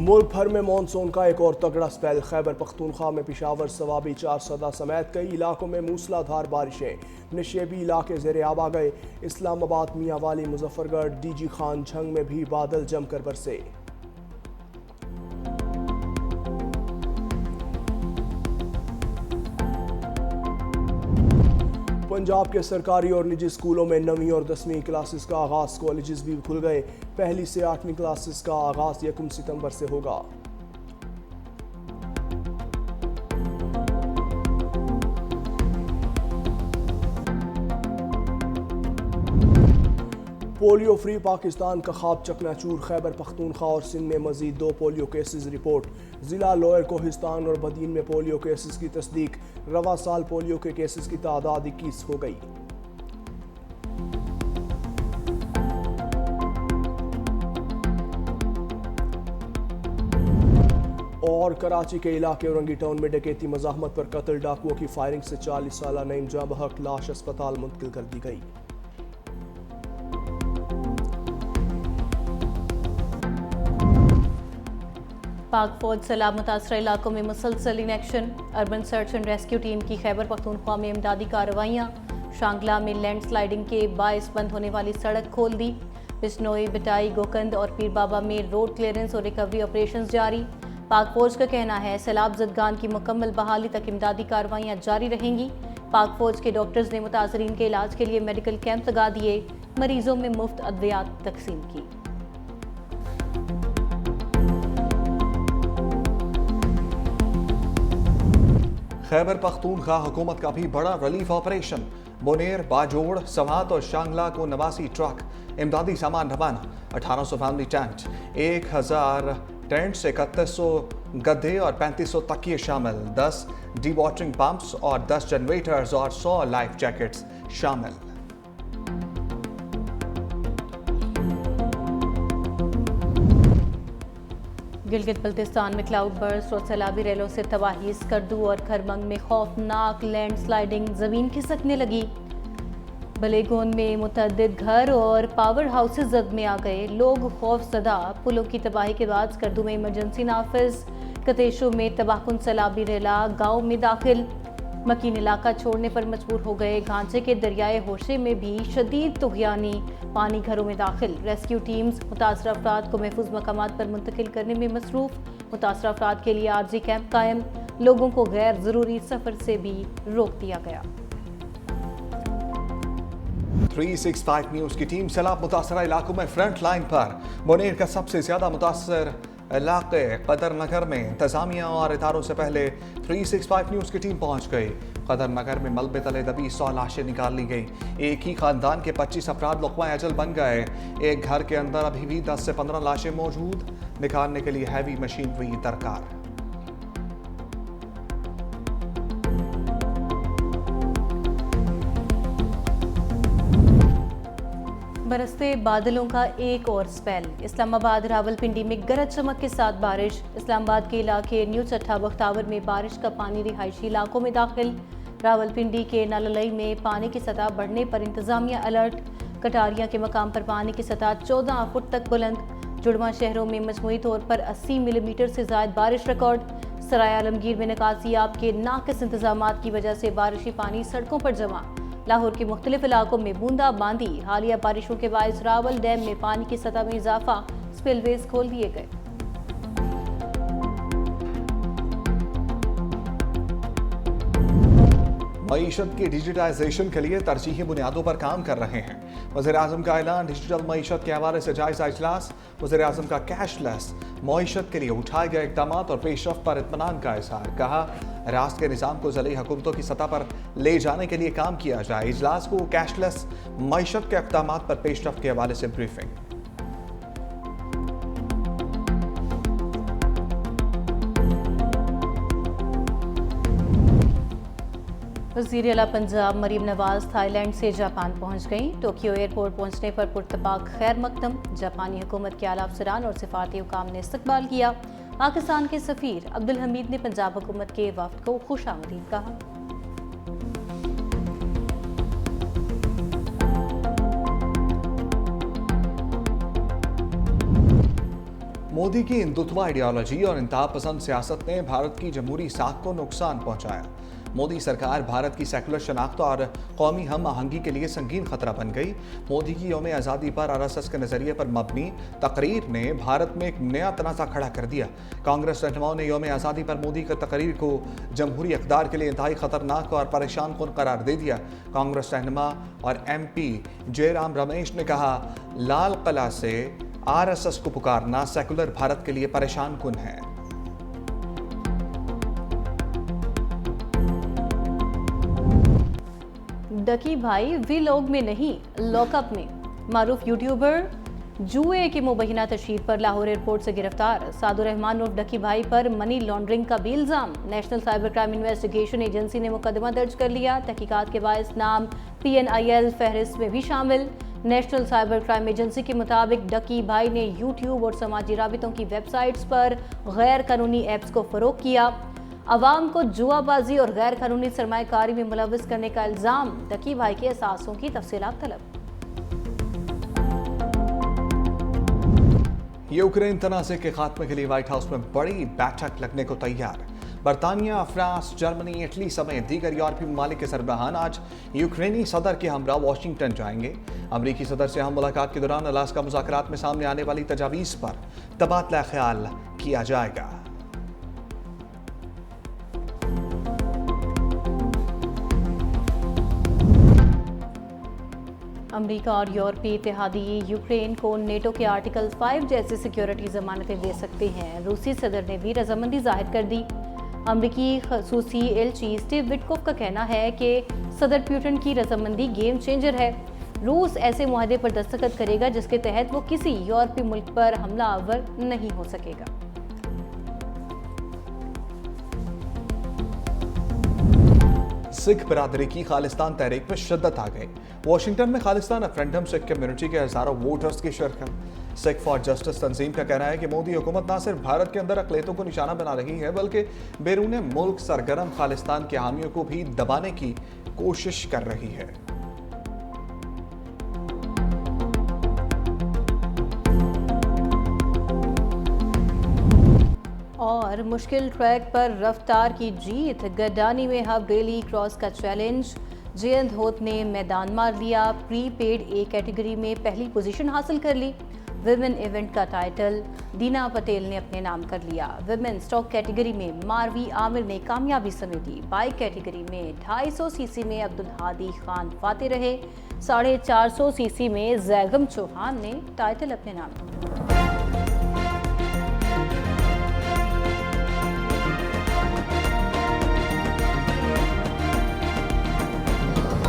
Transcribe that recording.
मुल्क भर में मानसून का एक और तगड़ा स्पेल। खैबर पख्तूनख्वा में पेशावर, सवाबी, चार सदा समेत कई इलाकों में मूसलाधार बारिशें। नशेबी इलाके ज़ेरे आब आ गए। इस्लामाबाद, मियांवाली, मुजफ्फरगढ़, डीजी खान झंग में भी बादल जमकर बरसे। पंजाब के सरकारी और निजी स्कूलों में 9वीं और 10वीं क्लासेस का आगाज़। कॉलेजेस भी खुल गए। पहली से 8वीं क्लासेस का आगाज़ 1 सितंबर से होगा। पोलियो फ्री पाकिस्तान का ख्वाब चकनाचूर। खैबर पख्तूनख्वा और सिंध में मजीद 2 पोलियो केसेस रिपोर्ट। जिला लोअर कोहिस्तान और बदीन में पोलियो केसेस की तस्दीक। रवा साल पोलियो के केसेस की तादाद 21 हो गई। और कराची के इलाके औरंगी टाउन में डकैती मज़ाहमत पर कत्ल। डाकुओं की फायरिंग से 40 साला नईम जां बहक, लाश अस्पताल मुंतकिल कर दी गई। पाक फौज सैलाब मुतासर इलाकों में मुसलसल in action. Urban search and rescue team की खैबर पख्तूनख्वा में इमदादी कार्रवाइयाँ। शांगला में लैंड स्लाइडिंग के बायस बंद होने वाली सड़क खोल दी। बिश्नोई, बिटाई, गोकंद और पीर बाबा में रोड क्लियरेंस और रिकवरी ऑपरेशंस जारी। पाक फौज का कहना है सैलाब ज़दगान की मुकम्मल बहाली तक इमदादी कार्रवाइयाँ जारी रहेंगी। पाक फौज के डॉक्टर्स ने मुतासरीन के इलाज के लिए मेडिकल कैंप लगा दिए। मरीजों में मुफ्त अद्वियात तकसीम की। खैबर पख्तूनख्वा हुकूमत का भी बड़ा रिलीफ ऑपरेशन। मुनेर, बाजोड़, सवात और शांगला को 89 ट्रक इमदादी सामान रवाना। 1800 फैमिली टेंट, 1000 टेंट, 3100 गद्दे और 3500 तकिए शामिल। 10 डी वाटरिंग पंप्स और 10 जनरेटर्स और 100 लाइफ जैकेट्स शामिल। गिलगित बल्तिस्तान में क्लाउड बर्स्ट और सैलाबी रेलों से तबाही। स्कर्दू और खरमंग में खौफनाक लैंड स्लाइडिंग, जमीन खिसकने लगी। बलेगोन में मुतअद्दिद घर और पावर हाउसेज जद में आ गए। लोग खौफजदा। पुलों की तबाही के बाद स्कर्दू में इमरजेंसी नाफिज। कतेशों में तबाहकुन सैलाबी रेला गाँव में दाखिल। मकीन इलाका छोड़ने पर मजबूर हो गए। घांचे के दरियाए होशे में भी शदीद तुगयानी, पानी घरों में दाखिल। रेस्क्यू टीम्स मुतासर अफराद को महफूज मकामात पर मुंतकिल करने में मसरूफ। मुतासर अफराद के लिए आरजी कैंप कायम। लोगों को गैर जरूरी सफर से भी रोक दिया गया। 365 न्यूज की टीम सैलाब मुतासरा इलाकों में फ्रंट लाइन पर। मुनेर का सबसे ज्यादा मुतासर इलाके कदर नगर में इंतजामिया और इदारों से पहले 365 न्यूज की टीम पहुंच गई। कदर नगर में मलबे तले दबी 100 लाशें निकाल ली गई। एक ही खानदान के 25 अफराद लुक़्मा अजल बन गए। एक घर के अंदर अभी भी 10 से 15 लाशें मौजूद। निकालने के लिए हैवी मशीनरी दरकार। बरसते बादलों का एक और स्पेल। इस्लामाबाद, रावलपिंडी में गरज चमक के साथ बारिश। इस्लामाबाद के इलाके न्यू चट्टा बख्तावर में बारिश का पानी रिहायशी इलाकों में दाखिल। रावलपिंडी के नाललई में पानी की सतह बढ़ने पर इंतजामिया अलर्ट। कटारिया के मकाम पर पानी की सतह 14 फुट तक बुलंद। जुड़वा शहरों में मजमूई तौर पर 80 मिलीमीटर से ज़ायद बारिश रिकॉर्ड। सराय आलमगीर में निकासियाब के नाकिस इंतजामात की वजह से बारिशी पानी सड़कों पर जमा। लाहौर के मुख्तलिफ इलाकों में बूंदाबांदी। हालिया बारिशों के बायस रावल डैम में पानी की सतह में इजाफा। स्पिलवेज खोल दिए गए। मईशत की डिजिटाइजेशन के लिए तरजीही बुनियादों पर काम कर रहे हैं। वज़ीर-ए-आज़म का ऐलान। डिजिटल मईशत के हवाले से जायजा इजलास। वज़ीर-ए-आज़म का कैशलेस मईशत के लिए उठाए गए इक़दाम और पेशरफ पर इत्मीनान का इज़हार। कहा राष्ट्र के निज़ाम को ज़िली हुकूमतों की सतह पर ले जाने के लिए काम किया जाए। इजलास को कैशलेस मईशत के इक़दाम पर पेशरफ के हवाले से ब्रीफिंग। वज़ीर आला पंजाब मरीम नवाज थाईलैंड से जापान पहुंच गईं। टोक्यो एयरपोर्ट पहुंचने पर पुरतपाक खैर मकदम। जापानी हुकूमत के आला अफसरान और सिफारती हुकाम ने इस्तकबाल किया। पाकिस्तान के सफ़ीर अब्दुल हमीद ने पंजाब हुकूमत के वफ़द को खुशामदीद कहा। मोदी की हिंदुत्व आइडियोलॉजी और इंतहा पसंद सियासत ने भारत की जमहूरी साख को नुकसान पहुंचाया। मोदी सरकार भारत की सेकुलर शनाख्त और कौमी हम आहंगी के लिए संगीन खतरा बन गई। मोदी की यौम आज़ादी पर RSS के नज़रिए पर मबनी तकरीर ने भारत में एक नया तनाज़ा खड़ा कर दिया। कांग्रेस रहनुमाओं ने यौम आज़ादी पर मोदी की तकरीर को जमहूरी इक़्तिदार के लिए इंतहाई खतरनाक और परेशान कुन करार दे दिया। कांग्रेस रहनुमा और MP जयराम रमेश ने कहा, लाल किला से RSS को पुकारना सेकुलर भारत के लिए परेशान कुन है। डकी भाई व्लॉग में नहीं, लॉकअप में। मारूफ यूट्यूबर जुए के मुबैना तशहीर पर लाहौर एयरपोर्ट से गिरफ्तार। सादुर रहमान उर्फ डकी भाई पर मनी लॉन्ड्रिंग का भी इल्जाम। National cyber crime investigation agency ने मुकदमा दर्ज कर लिया। तहकीकात के बायस नाम PNIL फहरिस्त में भी शामिल। नेशनल साइबर क्राइम एजेंसी के मुताबिक डकी भाई ने यूट्यूब और समाजी राबितों की वेबसाइट्स पर गैर कानूनी ऐप्स को फरोग किया। अवाम को जुआबाजी और गैर कानूनी सरमायाकारी में मुलविस करने का इल्जाम। डकी भाई के असासों की तफसीलात तलब। यूक्रेन तनाज़े के खात्मे के लिए व्हाइट हाउस में बड़ी बैठक लगने को तैयार। बरतानिया, फ्रांस, जर्मनी, इटली समेत दीगर यूरोपीय ममालिक के सरबराहान आज यूक्रेनी सदर के हमरा वाशिंगटन जाएंगे। अमरीकी सदर से अहम मुलाकात के दौरान अलास्का मुज़ाकरात में सामने आने वाली तजावीज़ पर तबादला ख्याल किया जाएगा। अमेरिका और यूरोपीय इत्तेहादी यूक्रेन को नेटो के आर्टिकल 5 जैसी सिक्योरिटी जमानतें दे सकते हैं। रूसी सदर ने भी रजामंदी जाहिर कर दी। अमरीकी खसूसी एलची स्टीव विटकोफ का कहना है कि सदर पुतिन की रजामंदी गेम चेंजर है। रूस ऐसे मुआहदे पर दस्तखत करेगा जिसके तहत वो किसी यूरोपीय मुल्क पर हमलावर नहीं हो सकेगा। सिख बिरादरी की खालिस्तान तहरीक में शिद्दत आ गई। वाशिंगटन में खालिस्तान रेफरेंडम सिख कम्युनिटी के हजारों वोटर्स की शिरकत। सिख फॉर जस्टिस तंजीम का कहना है कि मोदी हुकूमत न सिर्फ भारत के अंदर अक़लियतों को निशाना बना रही है बल्कि बैरून मुल्क सरगर्म खालिस्तान के हामियों को भी दबाने की कोशिश कर रही है। और मुश्किल ट्रैक पर रफ्तार की जीत। गडानी में हब डेली क्रॉस का चैलेंज। जयंत होत ने मैदान मार लिया। प्री पेड ए कैटेगरी में पहली पोजीशन हासिल कर ली। विमेन इवेंट का टाइटल दीना पटेल ने अपने नाम कर लिया। विमेन स्टॉक कैटेगरी में मारवी आमिर ने कामयाबी समेटी। बाइक कैटेगरी में 250 सीसी में अब्दुल हादी खान फाते रहे। 450 सीसी में जैगम चौहान ने टाइटल अपने नाम किया।